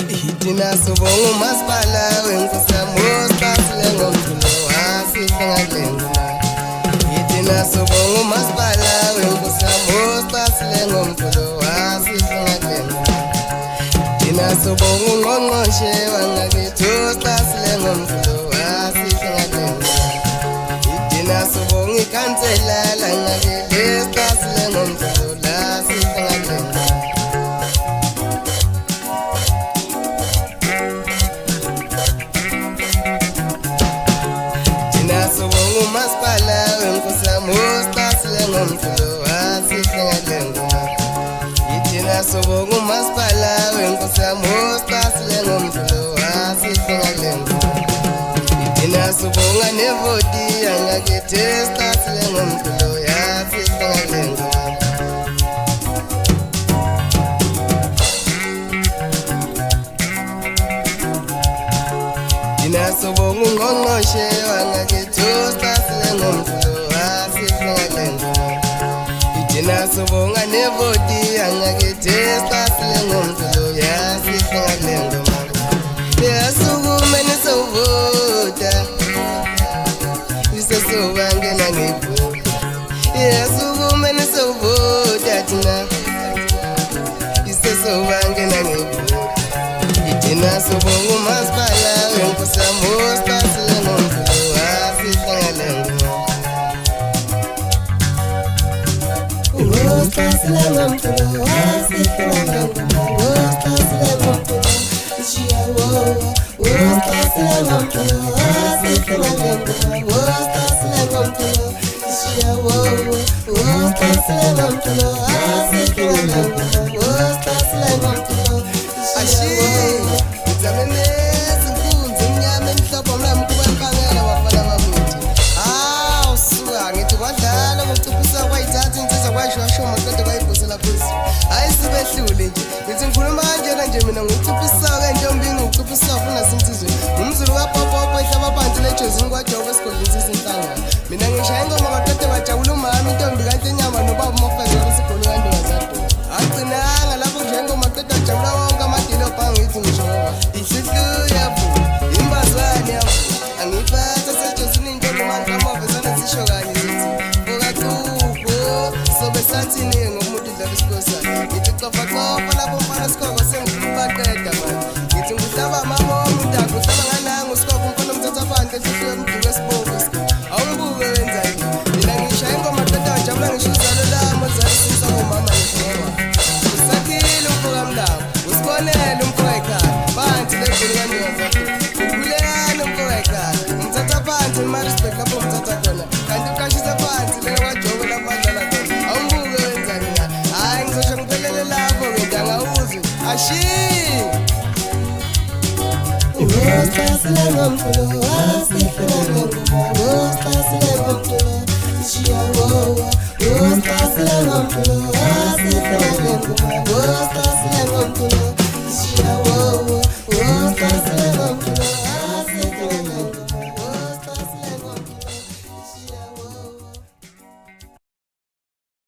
Thina sobonga umasipala wenkosi yamostasile ngomculo wasihle ngakulengoma. Thina sobonga umasipala wenkosi yamostasile ngomculo wasihle ngakulengoma. Thina sobonga ungqongqoshe wangakithi ostasile ngomculo wasihle ngakulengoma. Thina sobonga ikhansela langakithi ostasile ngomculo lasihle ngakulengoma. Sobonga umasipala wenkosi yamostasile ngomculo wasihle ngakulengoma. Thina sobonga umasipala wenkosi yamostasile ngomculo wasihle ngakulengoma. Thina sobonga nevoti yangakithi estasile ngomculo yasihle ngakulengoma. Thina sobonga ungqongqoshe wangakithi ostasile ngomculo wasihle ngakulengoma. Thina sobonga nevoti yangakithi estasile ngomculo yasihle ngakulengoma. Yasukuma nisovota isesovangena ngebhodi. Yasukuma nisovota thina isesovangena ngebhodi. Thina sobonga umasipala wenkosi yamostasile ngomculo wasihle ngakulengoma. Wostasile ngomculo wasihle ngakulengoma. Wostasile ngomculo wostasile ngomculo wasihle ngakulengoma. Wostasile ngomculo wostasile ngomculo wasihle ngakulengoma. Wostasile ngomculo ayisebehlule nje ngithi ngikhuluma kanjena nje mina ngokucuphisayo entombi ngokucuphisayo funa sinsizwe umzulu kapopopo ehlaba phansi lejozini kwajobe esigodlisa izinhlangano. Mina ngishaya ingoma katete bajabula umama intombi kanti inyama nobaba umafezela isigolo kandingazado agcinanga lapho nje ingoma katete bajabula wonke amadilo bhange ngithi ngisho ngoba inhliziyo yabo imbazane yabo angiphatha sejozini intombi manje amavesana sisho kanye zithi ngokacupho sobe sathini ngomuntu dlala isikosana. Ngithi cofa lapho mfana sikoko sengikubaqeda manje. Ngithi nguhlaba mama umuntu akuhlaba ngananga usikoko umfana umthatha phansi enhliziyo yomduku esibomvu. Awumbuke wenzani mina ngishaya ingoma qeda ngijabula ngisho uzalo lami ozalisisa ngomama ngishoba usakhile umfoka mlawo usibonele umfoka ekhaya phansi legulu kandingazado ukhulekane umfoka ekhaya umthatha phansi imarisbek lapho umthatha khona kanti uqashise phansi lelo kwajobe lapho adlala khona. Awumbuke wenzani ya hayi ngizosho ngiphelele lapho ngidangawuzwe ashi. Wostasile ngomculo wasihle ngakulengoma. Wostasile ngomculo wostasile ngomculo wasihle ngakulengoma. Wostasile ngomculo